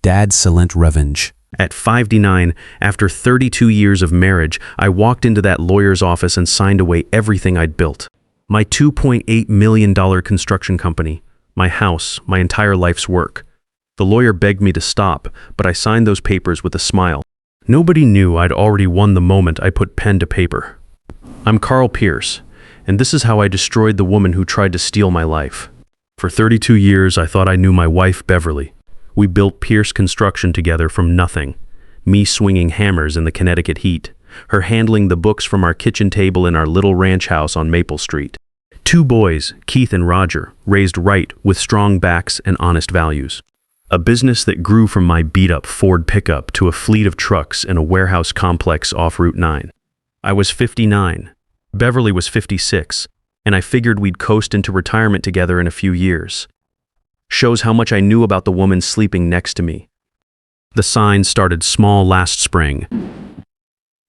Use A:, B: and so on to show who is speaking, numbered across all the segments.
A: Dad's silent revenge.
B: At 59, after 32 years of marriage, I walked into that lawyer's office and signed away everything I'd built. My $2.8 million construction company, my house, my entire life's work. The lawyer begged me to stop, but I signed those papers with a smile. Nobody knew I'd already won the moment I put pen to paper. I'm Carl Pierce, and this is how I destroyed the woman who tried to steal my life. For 32 years, I thought I knew my wife, Beverly. We built Pierce Construction together from nothing. Me swinging hammers in the Connecticut heat, her handling the books from our kitchen table in our little ranch house on Maple Street. 2 boys, Keith and Roger, raised right with strong backs and honest values. A business that grew from my beat-up Ford pickup to a fleet of trucks in a warehouse complex off Route 9. I was 59. Beverly was 56, and I figured we'd coast into retirement together in a few years. Shows how much I knew about the woman sleeping next to me. The sign started small last spring.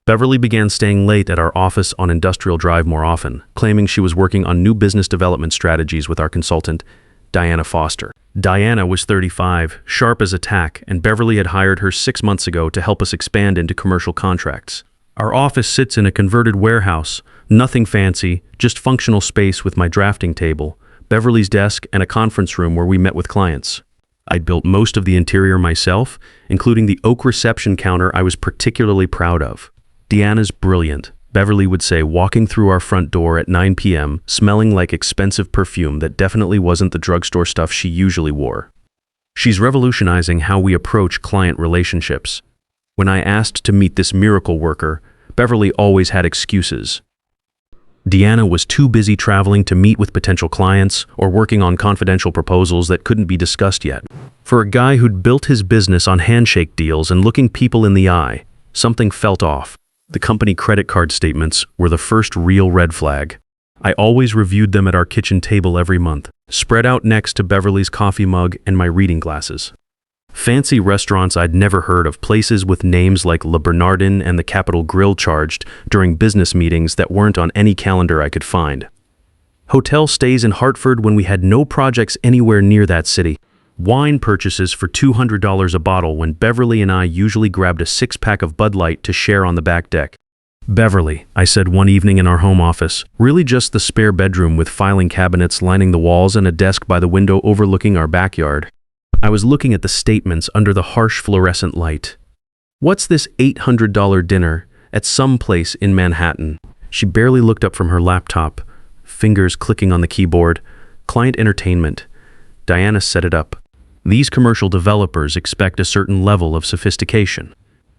B: Beverly began staying late at our office on Industrial Drive more often, claiming she was working on new business development strategies with our consultant, Diana Foster. Diana was 35, sharp as a tack, and Beverly had hired her 6 months ago to help us expand into commercial contracts. Our office sits in a converted warehouse, nothing fancy, just functional space with my drafting table, Beverly's desk, and a conference room where we met with clients. I'd built most of the interior myself, including the oak reception counter I was particularly proud of. Diana's brilliant, Beverly would say, walking through our front door at 9 p.m., smelling like expensive perfume that definitely wasn't the drugstore stuff she usually wore. She's revolutionizing how we approach client relationships. When I asked to meet this miracle worker, Beverly always had excuses. Diana was too busy traveling to meet with potential clients or working on confidential proposals that couldn't be discussed yet. For a guy who'd built his business on handshake deals and looking people in the eye, something felt off. The company credit card statements were the first real red flag. I always reviewed them at our kitchen table every month, spread out next to Beverly's coffee mug and my reading glasses. Fancy restaurants I'd never heard of, places with names like Le Bernardin and the Capitol Grill charged during business meetings that weren't on any calendar I could find. Hotel stays in Hartford when we had no projects anywhere near that city. Wine purchases for $200 a bottle when Beverly and I usually grabbed a 6-pack of Bud Light to share on the back deck. "Beverly," I said one evening in our home office, really just the spare bedroom with filing cabinets lining the walls and a desk by the window overlooking our backyard. I was looking at the statements under the harsh fluorescent light. "What's this $800 dinner at some place in Manhattan?" She barely looked up from her laptop, fingers clicking on the keyboard. "Client entertainment." Diana set it up. "These commercial developers expect a certain level of sophistication.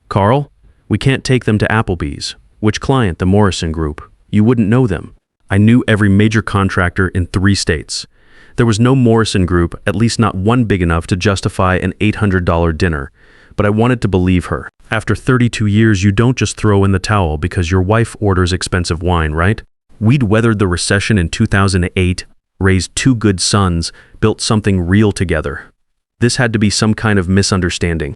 B: Carl, we can't take them to Applebee's." "Which client?" "The Morrison Group." "You wouldn't know them." I knew every major contractor in 3 states. There was no Morrison Group, at least not one big enough to justify an $800 dinner, but I wanted to believe her. After 32 years, you don't just throw in the towel because your wife orders expensive wine, right? We'd weathered the recession in 2008, raised 2 good sons, built something real together. This had to be some kind of misunderstanding.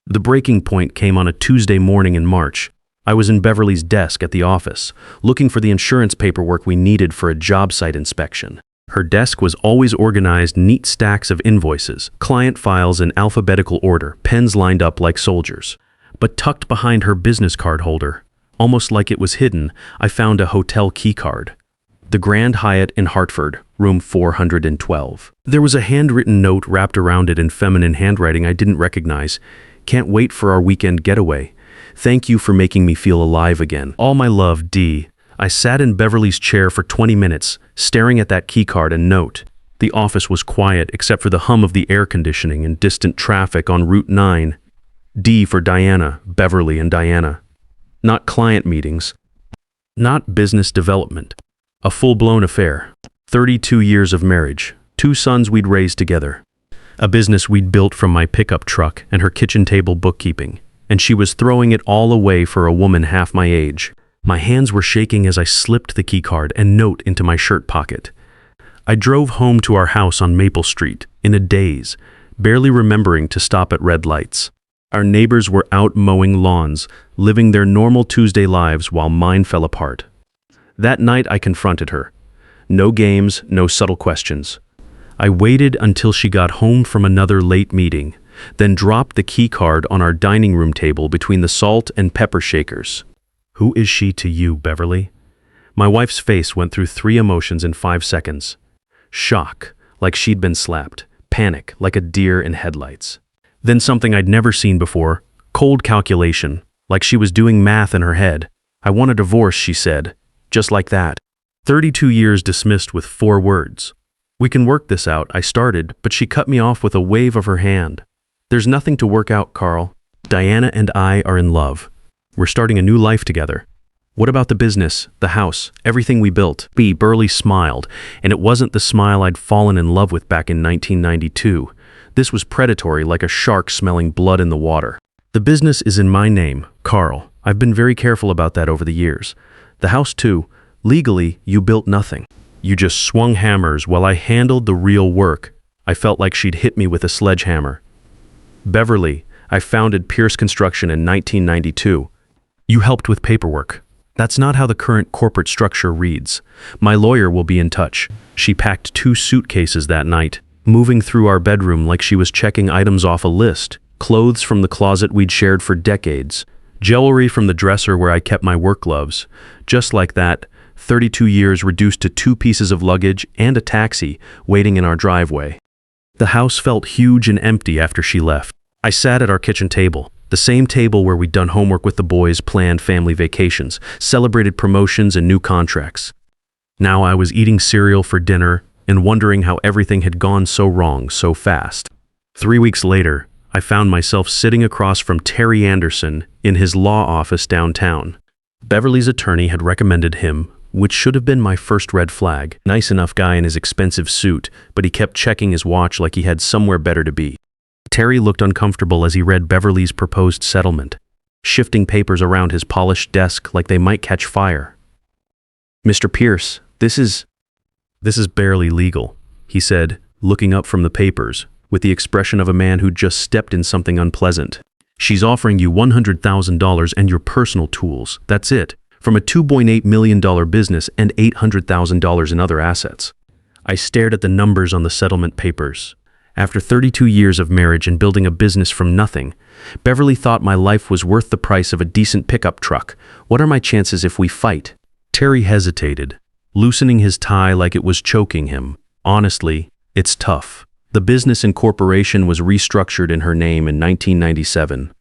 B: The breaking point came on a Tuesday morning in March. I was in Beverly's desk at the office, looking for the insurance paperwork we needed for a job site inspection. Her desk was always organized, neat stacks of invoices, client files in alphabetical order, pens lined up like soldiers. But tucked behind her business card holder, almost like it was hidden, I found a hotel key card. The Grand Hyatt in Hartford, room 412. There was a handwritten note wrapped around it in feminine handwriting I didn't recognize. "Can't wait for our weekend getaway. Thank you for making me feel alive again. All my love, D." I sat in Beverly's chair for 20 minutes, staring at that keycard and note. The office was quiet except for the hum of the air conditioning and distant traffic on Route 9. D for Diana, Beverly and Diana. Not client meetings. Not business development. A full-blown affair. 32 years of marriage. 2 sons we'd raised together. A business we'd built from my pickup truck and her kitchen table bookkeeping. And she was throwing it all away for a woman half my age. My hands were shaking as I slipped the keycard and note into my shirt pocket. I drove home to our house on Maple Street in a daze, barely remembering to stop at red lights. Our neighbors were out mowing lawns, living their normal Tuesday lives while mine fell apart. That night I confronted her. No games, no subtle questions. I waited until she got home from another late meeting, then dropped the key card on our dining room table between the salt and pepper shakers. "Who is she to you, Beverly?" My wife's face went through 3 emotions in 5 seconds. Shock, like she'd been slapped. Panic, like a deer in headlights. Then something I'd never seen before, cold calculation, like she was doing math in her head. "I want a divorce," she said, just like that. 32 years dismissed with 4 words. "We can work this out," I started, but she cut me off with a wave of her hand. "There's nothing to work out, Carl. Diana and I are in love. We're starting a new life together. What about the business, the house, everything we built?" Burley smiled, and it wasn't the smile I'd fallen in love with back in 1992. This was predatory, like a shark smelling blood in the water. "The business is in my name, Carl. I've been very careful about that over the years. The house too. Legally, you built nothing. You just swung hammers while I handled the real work." I felt like she'd hit me with a sledgehammer. "Beverly, I founded Pierce Construction in 1992. You helped with paperwork. That's not how the current corporate structure reads. My lawyer will be in touch." She packed 2 suitcases that night, moving through our bedroom like she was checking items off a list. Clothes from the closet we'd shared for decades. Jewelry from the dresser where I kept my work gloves. Just like that, 32 years reduced to 2 pieces of luggage and a taxi waiting in our driveway. The house felt huge and empty after she left. I sat at our kitchen table, the same table where we'd done homework with the boys, planned family vacations, celebrated promotions and new contracts. Now I was eating cereal for dinner and wondering how everything had gone so wrong so fast. 3 weeks later, I found myself sitting across from Terry Anderson in his law office downtown. Beverly's attorney had recommended him, which should have been my first red flag. Nice enough guy in his expensive suit, but he kept checking his watch like he had somewhere better to be. Terry looked uncomfortable as he read Beverly's proposed settlement, shifting papers around his polished desk like they might catch fire. "Mr. Pierce, this is barely legal," he said, looking up from the papers, with the expression of a man who'd just stepped in something unpleasant. "She's offering you $100,000 and your personal tools. That's it. From a $2.8 million business and $800,000 in other assets." I stared at the numbers on the settlement papers. After 32 years of marriage and building a business from nothing, Beverly thought my life was worth the price of a decent pickup truck. "What are my chances if we fight?" Terry hesitated, loosening his tie like it was choking him. "Honestly, it's tough. The business incorporation was restructured in her name in 1997.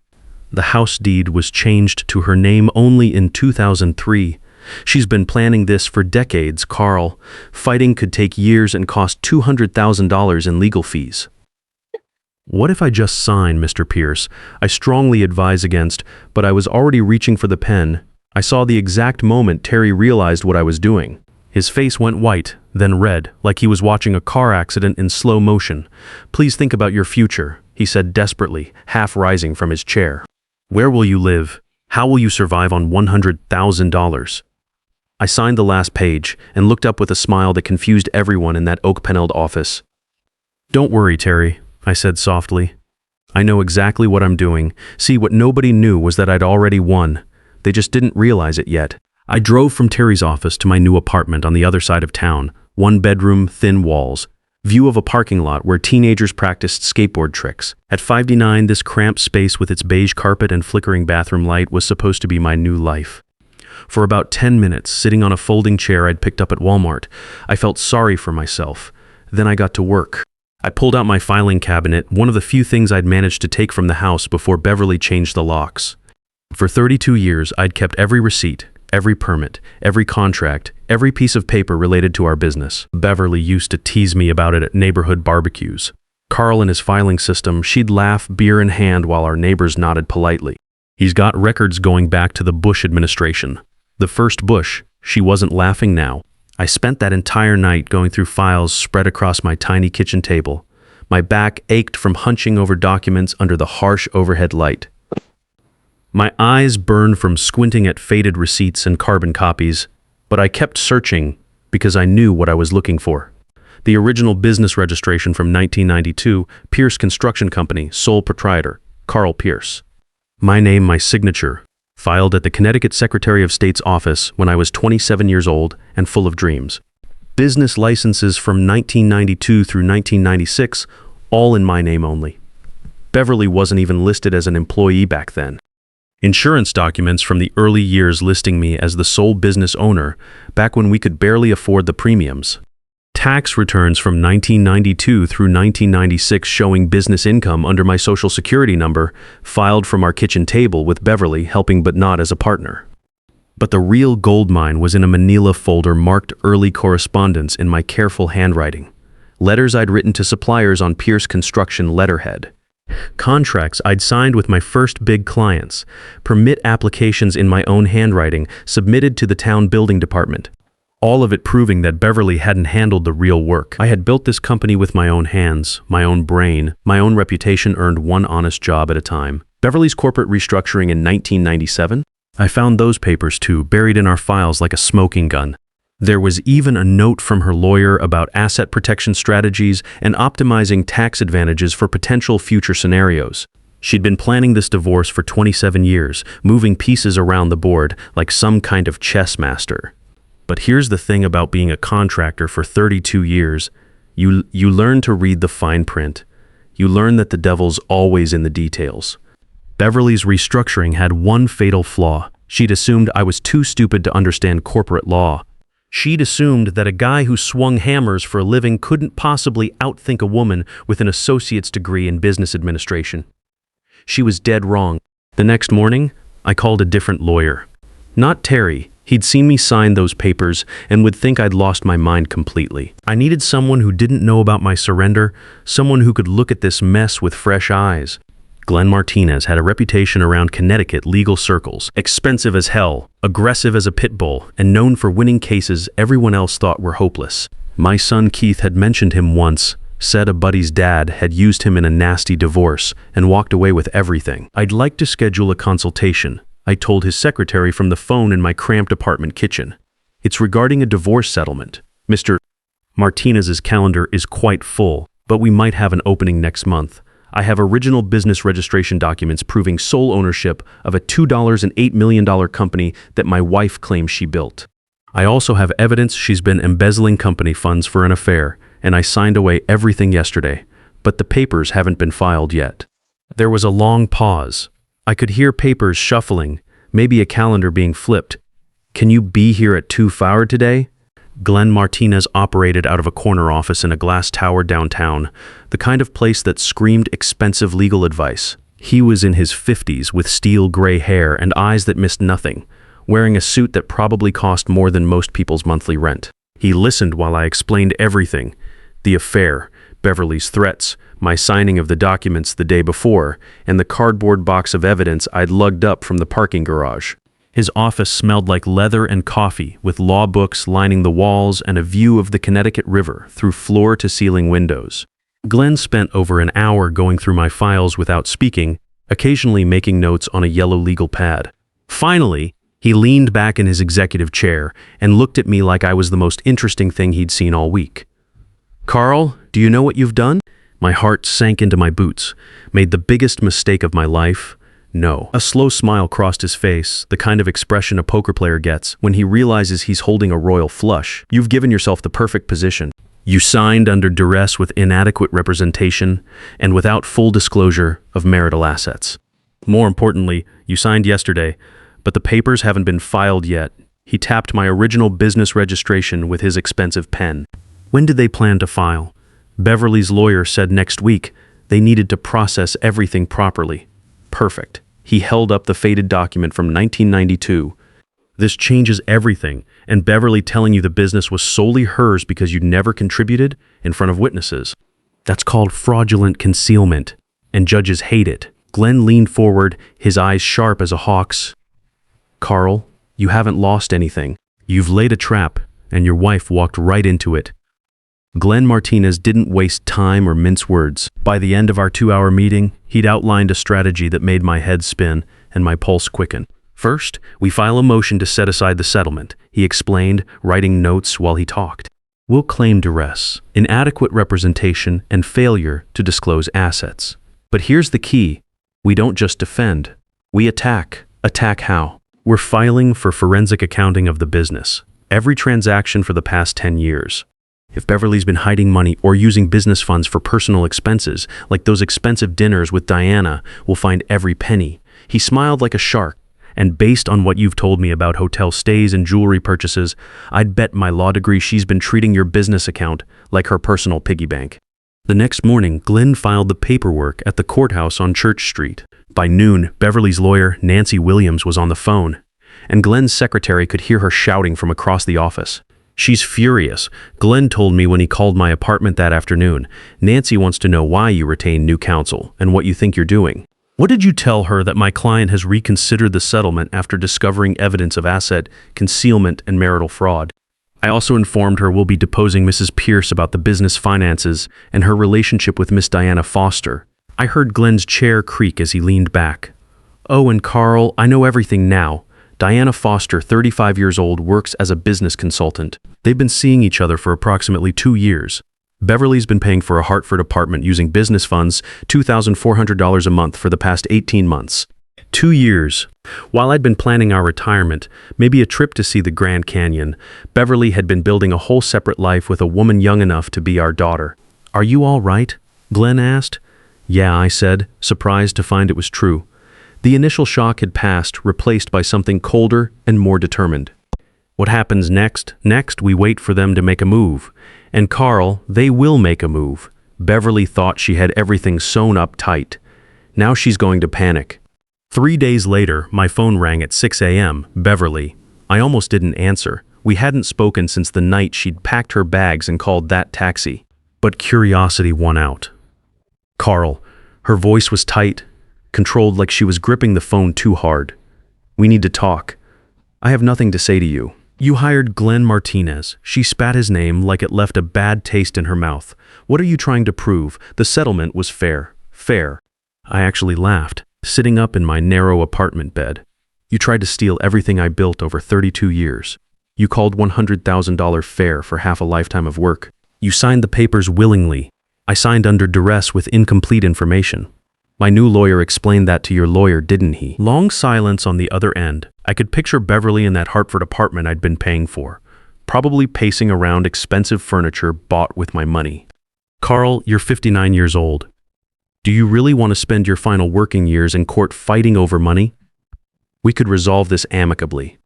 B: The house deed was changed to her name only in 2003. She's been planning this for decades, Carl. Fighting could take years and cost $200,000 in legal fees." "What if I just sign, Mr. Pierce? I strongly advise against, but I was already reaching for the pen. I saw the exact moment Terry realized what I was doing. His face went white, then red, like he was watching a car accident in slow motion. "Please think about your future," he said desperately, half rising from his chair. "Where will you live? How will you survive on $100,000? I signed the last page and looked up with a smile that confused everyone in that oak-paneled office. "Don't worry, Terry," I said softly. "I know exactly what I'm doing. See, what nobody knew was that I'd already won. They just didn't realize it yet." I drove from Terry's office to my new apartment on the other side of town. 1 bedroom, thin walls. View of a parking lot where teenagers practiced skateboard tricks. At 5'9", this cramped space with its beige carpet and flickering bathroom light was supposed to be my new life. For about 10 minutes, sitting on a folding chair I'd picked up at Walmart, I felt sorry for myself. Then I got to work. I pulled out my filing cabinet, one of the few things I'd managed to take from the house before Beverly changed the locks. For 32 years, I'd kept every receipt, every permit, every contract, every piece of paper related to our business. Beverly used to tease me about it at neighborhood barbecues. Carl and his filing system, she'd laugh, beer in hand, while our neighbors nodded politely. "He's got records going back to the Bush administration." The first Bush. She wasn't laughing now. I spent that entire night going through files spread across my tiny kitchen table. My back ached from hunching over documents under the harsh overhead light. My eyes burned from squinting at faded receipts and carbon copies, but I kept searching because I knew what I was looking for. The original business registration from 1992, Pierce Construction Company, sole proprietor, Carl Pierce. My name, my signature, filed at the Connecticut Secretary of State's office when I was 27 years old and full of dreams. Business licenses from 1992 through 1996, all in my name only. Beverly wasn't even listed as an employee back then. Insurance documents from the early years listing me as the sole business owner, back when we could barely afford the premiums. Tax returns from 1992 through 1996 showing business income under my social security number, filed from our kitchen table with Beverly helping but not as a partner. But the real gold mine was in a manila folder marked early correspondence in my careful handwriting. Letters I'd written to suppliers on Pierce Construction letterhead. Contracts I'd signed with my first big clients, permit applications in my own handwriting submitted to the town building department. All of it proving that Beverly hadn't handled the real work. I had built this company with my own hands, my own brain, my own reputation earned one honest job at a time. Beverly's corporate restructuring in 1997? I found those papers too, buried in our files like a smoking gun. There was even a note from her lawyer about asset protection strategies and optimizing tax advantages for potential future scenarios. She'd been planning this divorce for 27 years, moving pieces around the board like some kind of chess master. But here's the thing about being a contractor for 32 years. You learn to read the fine print. You learn that the devil's always in the details. Beverly's restructuring had one fatal flaw. She'd assumed I was too stupid to understand corporate law. She'd assumed that a guy who swung hammers for a living couldn't possibly outthink a woman with an associate's degree in business administration. She was dead wrong. The next morning, I called a different lawyer. Not Terry. He'd seen me sign those papers and would think I'd lost my mind completely. I needed someone who didn't know about my surrender, someone who could look at this mess with fresh eyes. Glenn Martinez had a reputation around Connecticut legal circles, expensive as hell, aggressive as a pit bull, and known for winning cases everyone else thought were hopeless. My son Keith had mentioned him once, said a buddy's dad had used him in a nasty divorce and walked away with everything. I'd like to schedule a consultation, I told his secretary from the phone in my cramped apartment kitchen. It's regarding a divorce settlement. Mr. Martinez's calendar is quite full, but we might have an opening next month. I have original business registration documents proving sole ownership of a $2.8 million company that my wife claims she built. I also have evidence she's been embezzling company funds for an affair, and I signed away everything yesterday, but the papers haven't been filed yet. There was a long pause. I could hear papers shuffling, maybe a calendar being flipped. Can you be here at 2:00 today? Glenn Martinez operated out of a corner office in a glass tower downtown, the kind of place that screamed expensive legal advice. He was in his 50s with steel gray hair and eyes that missed nothing, wearing a suit that probably cost more than most people's monthly rent. He listened while I explained everything: the affair, Beverly's threats, my signing of the documents the day before, and the cardboard box of evidence I'd lugged up from the parking garage. His office smelled like leather and coffee, with law books lining the walls and a view of the Connecticut River through floor-to-ceiling windows. Glenn spent over an hour going through my files without speaking, occasionally making notes on a yellow legal pad. Finally, he leaned back in his executive chair and looked at me like I was the most interesting thing he'd seen all week. "Carl, do you know what you've done?" My heart sank into my boots. Made the biggest mistake of my life? No. A slow smile crossed his face, the kind of expression a poker player gets when he realizes he's holding a royal flush. You've given yourself the perfect position. You signed under duress with inadequate representation and without full disclosure of marital assets. More importantly, you signed yesterday, but the papers haven't been filed yet. He tapped my original business registration with his expensive pen. When did they plan to file? Beverly's lawyer said next week. They needed to process everything properly. Perfect. He held up the faded document from 1992. This changes everything, and Beverly telling you the business was solely hers because you never contributed in front of witnesses. That's called fraudulent concealment, and judges hate it. Glenn leaned forward, his eyes sharp as a hawk's. "Carl, you haven't lost anything. You've laid a trap, and your wife walked right into it." Glenn Martinez didn't waste time or mince words. By the end of our 2-hour meeting, he'd outlined a strategy that made my head spin and my pulse quicken. "First, we file a motion to set aside the settlement," he explained, writing notes while he talked. "We'll claim duress, inadequate representation, and failure to disclose assets. But here's the key. We don't just defend. We attack. Attack how? We're filing for forensic accounting of the business. Every transaction for the past 10 years. If Beverly's been hiding money or using business funds for personal expenses, like those expensive dinners with Diana, we'll find every penny. He smiled like a shark. And based on what you've told me about hotel stays and jewelry purchases, I'd bet my law degree she's been treating your business account like her personal piggy bank. The next morning, Glenn filed the paperwork at the courthouse on Church Street. By noon, Beverly's lawyer, Nancy Williams, was on the phone, and Glenn's secretary could hear her shouting from across the office. She's furious. Glenn told me when he called my apartment that afternoon. Nancy wants to know why you retained new counsel and what you think you're doing. What did you tell her that my client has reconsidered the settlement after discovering evidence of asset concealment and marital fraud? I also informed her we'll be deposing Mrs. Pierce about the business finances and her relationship with Miss Diana Foster. I heard Glenn's chair creak as he leaned back. Oh, and Carl, I know everything now. Diana Foster, 35 years old, works as a business consultant. They've been seeing each other for approximately 2 years. Beverly's been paying for a Hartford apartment using business funds, $2,400 a month for the past 18 months. 2 years. While I'd been planning our retirement, maybe a trip to see the Grand Canyon, Beverly had been building a whole separate life with a woman young enough to be our daughter. Are you all right? Glenn asked. Yeah, I said, surprised to find it was true. The initial shock had passed, replaced by something colder and more determined. What happens next? Next, we wait for them to make a move. And Carl, they will make a move. Beverly thought she had everything sewn up tight. Now she's going to panic. 3 days later, my phone rang at 6 a.m. Beverly. I almost didn't answer. We hadn't spoken since the night she'd packed her bags and called that taxi. But curiosity won out. Carl. Her voice was tight, controlled like she was gripping the phone too hard. We need to talk. I have nothing to say to you. You hired Glenn Martinez. She spat his name like it left a bad taste in her mouth. What are you trying to prove? The settlement was fair. Fair. I actually laughed, sitting up in my narrow apartment bed. You tried to steal everything I built over 32 years. You called $100,000 fair for half a lifetime of work. You signed the papers willingly. I signed under duress with incomplete information. My new lawyer explained that to your lawyer, didn't he? Long silence on the other end. I could picture Beverly in that Hartford apartment I'd been paying for, probably pacing around expensive furniture bought with my money. Carl, you're 59 years old. Do you really want to spend your final working years in court fighting over money? We could resolve this amicably.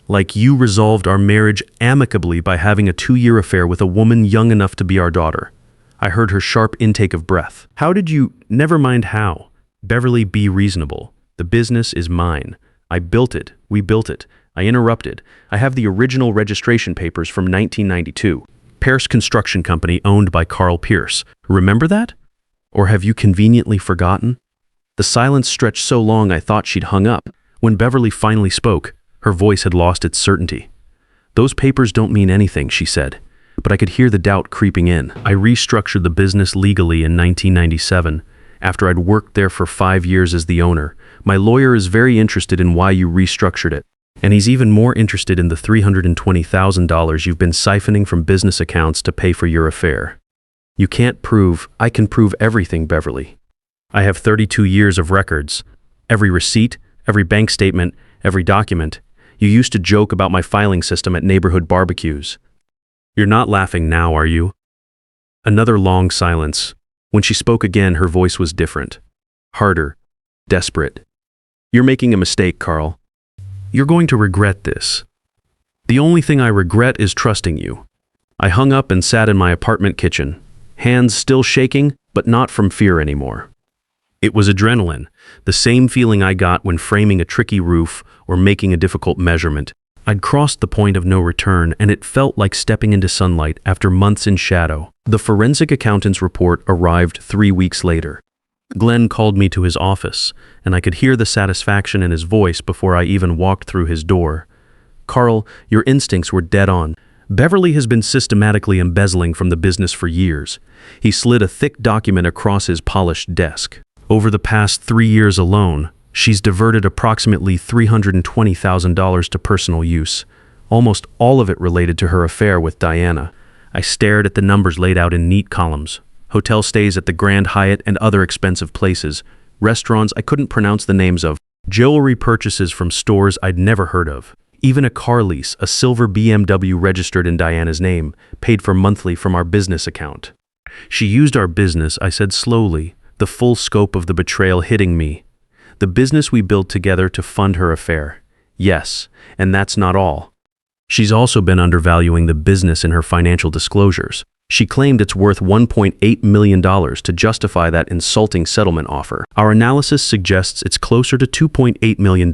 B: Like you resolved our marriage amicably by having a 2-year affair with a woman young enough to be our daughter. I heard her sharp intake of breath. How did you— Never mind how. Beverly, be reasonable. The business is mine. I built it. We built it. I interrupted. I have the original registration papers from 1992. Pierce Construction Company owned by Carl Pierce. Remember that? Or have you conveniently forgotten? The silence stretched so long I thought she'd hung up. When Beverly finally spoke, her voice had lost its certainty. Those papers don't mean anything, she said. But I could hear the doubt creeping in. I restructured the business legally in 1997, after I'd worked there for 5 years as the owner. My lawyer is very interested in why you restructured it, and he's even more interested in the $320,000 you've been siphoning from business accounts to pay for your affair. You can't prove— I can prove everything, Beverly. I have 32 years of records. Every receipt, every bank statement, every document. You used to joke about my filing system at neighborhood barbecues. You're not laughing now, are you? Another long silence. When she spoke again, her voice was different. Harder. Desperate. You're making a mistake, Carl. You're going to regret this. The only thing I regret is trusting you. I hung up and sat in my apartment kitchen, hands still shaking, but not from fear anymore. It was adrenaline, the same feeling I got when framing a tricky roof or making a difficult measurement. I'd crossed the point of no return, and it felt like stepping into sunlight after months in shadow. The forensic accountant's report arrived 3 weeks later. Glenn called me to his office, and I could hear the satisfaction in his voice before I even walked through his door. Carl, your instincts were dead on. Beverly has been systematically embezzling from the business for years. He slid a thick document across his polished desk. Over the past 3 years alone, she's diverted approximately $320,000 to personal use, almost all of it related to her affair with Diana. I stared at the numbers laid out in neat columns. Hotel stays at the Grand Hyatt and other expensive places, restaurants I couldn't pronounce the names of, jewelry purchases from stores I'd never heard of. Even a car lease, a silver BMW registered in Diana's name, paid for monthly from our business account. She used our business, I said slowly, the full scope of the betrayal hitting me. The business we built together to fund her affair. Yes, and that's not all. She's also been undervaluing the business in her financial disclosures. She claimed it's worth $1.8 million to justify that insulting settlement offer. Our analysis suggests it's closer to $2.8 million.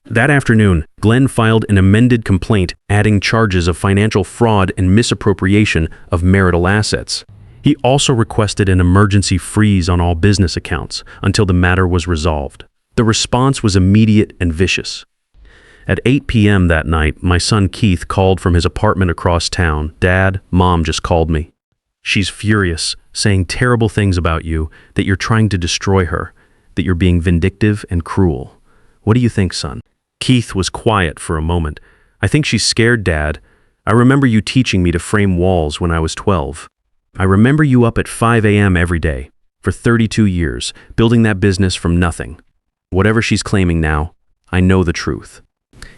B: That afternoon, Glenn filed an amended complaint adding charges of financial fraud and misappropriation of marital assets. He also requested an emergency freeze on all business accounts until the matter was resolved. The response was immediate and vicious. At 8 p.m. that night, my son Keith called from his apartment across town. "Dad, Mom just called me. She's furious, saying terrible things about you, that you're trying to destroy her, that you're being vindictive and cruel. What do you think, son?" Keith was quiet for a moment. "I think she's scared, Dad. I remember you teaching me to frame walls when I was 12. I remember you up at 5 a.m. every day, for 32 years, building that business from nothing. Whatever she's claiming now, I know the truth."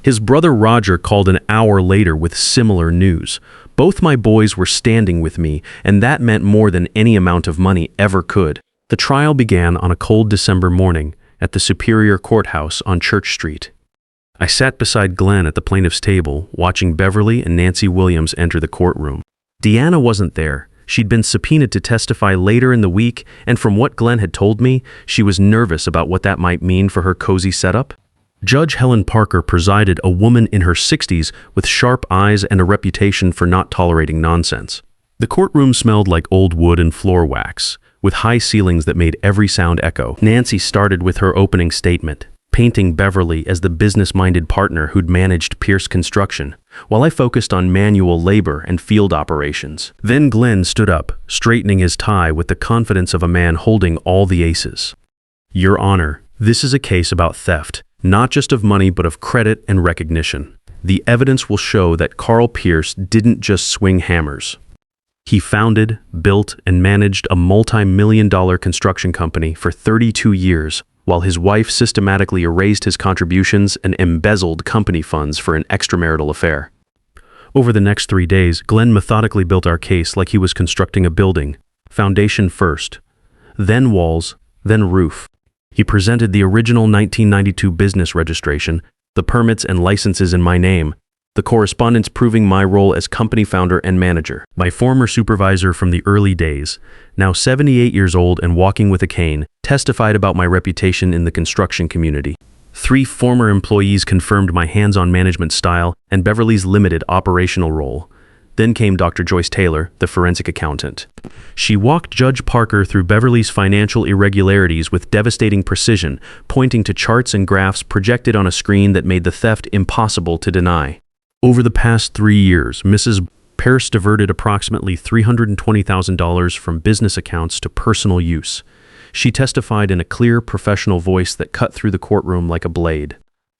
B: His brother Roger called an hour later with similar news. Both my boys were standing with me, and that meant more than any amount of money ever could. The trial began on a cold December morning at the Superior Courthouse on Church Street. I sat beside Glenn at the plaintiff's table, watching Beverly and Nancy Williams enter the courtroom. Deanna wasn't there. She'd been subpoenaed to testify later in the week, and from what Glenn had told me, she was nervous about what that might mean for her cozy setup. Judge Helen Parker presided, a woman in her 60s with sharp eyes and a reputation for not tolerating nonsense. The courtroom smelled like old wood and floor wax, with high ceilings that made every sound echo. Nancy started with her opening statement, painting Beverly as the business-minded partner who'd managed Pierce Construction, while I focused on manual labor and field operations. Then Glenn stood up, straightening his tie with the confidence of a man holding all the aces. "Your Honor, this is a case about theft. Not just of money, but of credit and recognition. The evidence will show that Carl Pierce didn't just swing hammers. He founded, built, and managed a multi-million-dollar construction company for 32 years, while his wife systematically erased his contributions and embezzled company funds for an extramarital affair." Over the next 3 days, Glenn methodically built our case like he was constructing a building. Foundation first, then walls, then roof. He presented the original 1992 business registration, the permits and licenses in my name, the correspondence proving my role as company founder and manager. My former supervisor from the early days, now 78 years old and walking with a cane, testified about my reputation in the construction community. 3 former employees confirmed my hands-on management style and Beverly's limited operational role. Then came Dr. Joyce Taylor, the forensic accountant. She walked Judge Parker through Beverly's financial irregularities with devastating precision, pointing to charts and graphs projected on a screen that made the theft impossible to deny. Over the past 3 years, Mrs. Pierce diverted approximately $320,000 from business accounts to personal use. She testified in a clear, professional voice that cut through the courtroom like a blade.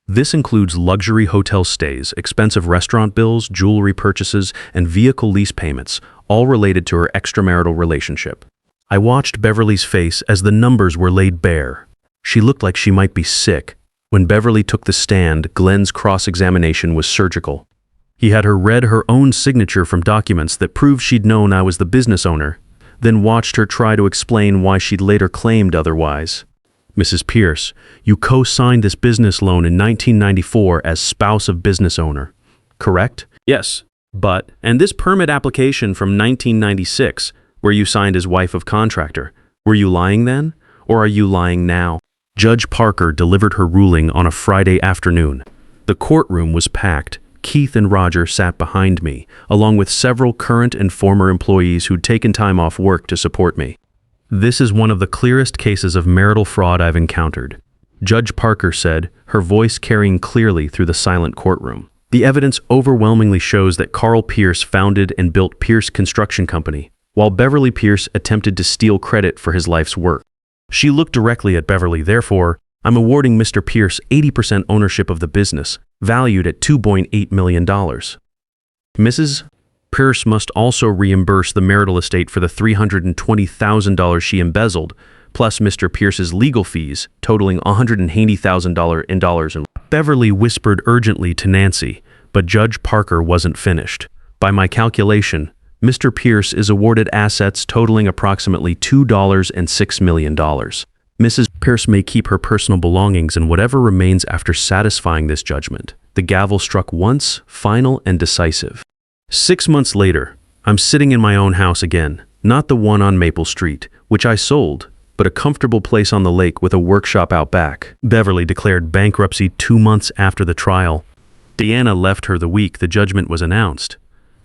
B: This includes luxury hotel stays, expensive restaurant bills, jewelry purchases, and vehicle lease payments, all related to her extramarital relationship. I watched Beverly's face as the numbers were laid bare. She looked like she might be sick. When Beverly took the stand, Glenn's cross-examination was surgical. He had her read her own signature from documents that proved she'd known I was the business owner, then watched her try to explain why she'd later claimed otherwise. "Mrs. Pierce, you co-signed this business loan in 1994 as spouse of business owner, correct?" "Yes, but, and this permit application from 1996, where you signed as wife of contractor, were you lying then, or are you lying now?" Judge Parker delivered her ruling on a Friday afternoon. The courtroom was packed. Keith and Roger sat behind me, along with several current and former employees who'd taken time off work to support me. "This is one of the clearest cases of marital fraud I've encountered," Judge Parker said, her voice carrying clearly through the silent courtroom. "The evidence overwhelmingly shows that Carl Pierce founded and built Pierce Construction Company, while Beverly Pierce attempted to steal credit for his life's work." She looked directly at Beverly. "Therefore, I'm awarding Mr. Pierce 80% ownership of the business, valued at $2.8 million. Mrs. Pierce must also reimburse the marital estate for the $320,000 she embezzled, plus Mr. Pierce's legal fees, totaling $180,000 in dollars and Beverly whispered urgently to Nancy, but Judge Parker wasn't finished. By my calculation, Mr. Pierce is awarded assets totaling approximately $2.06 million. Mrs. Pierce may keep her personal belongings and whatever remains after satisfying this judgment. The gavel struck once, final and decisive. 6 months later, I'm sitting in my own house again, not the one on Maple Street, which I sold, but a comfortable place on the lake with a workshop out back. Beverly declared bankruptcy 2 months after the trial. Deanna left her the week the judgment was announced,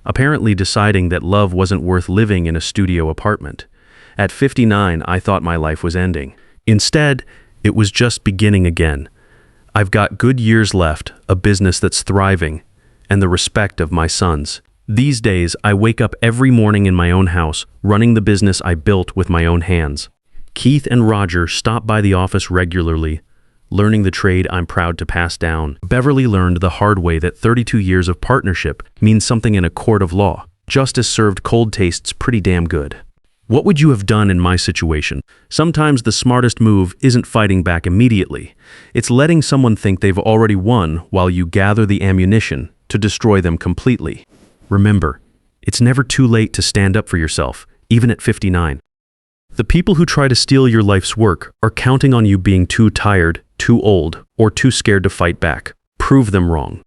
B: apparently deciding that love wasn't worth living in a studio apartment. At 59, I thought my life was ending. Instead, it was just beginning again. I've got good years left, a business that's thriving, and the respect of my sons. These days, I wake up every morning in my own house, running the business I built with my own hands. Keith and Roger stop by the office regularly, learning the trade I'm proud to pass down. Beverly learned the hard way that 32 years of partnership means something in a court of law. Justice served cold tastes pretty damn good. What would you have done in my situation? Sometimes the smartest move isn't fighting back immediately. It's letting someone think they've already won while you gather the ammunition to destroy them completely. Remember, it's never too late to stand up for yourself, even at 59. The people who try to steal your life's work are counting on you being too tired, too old, or too scared to fight back. Prove them wrong.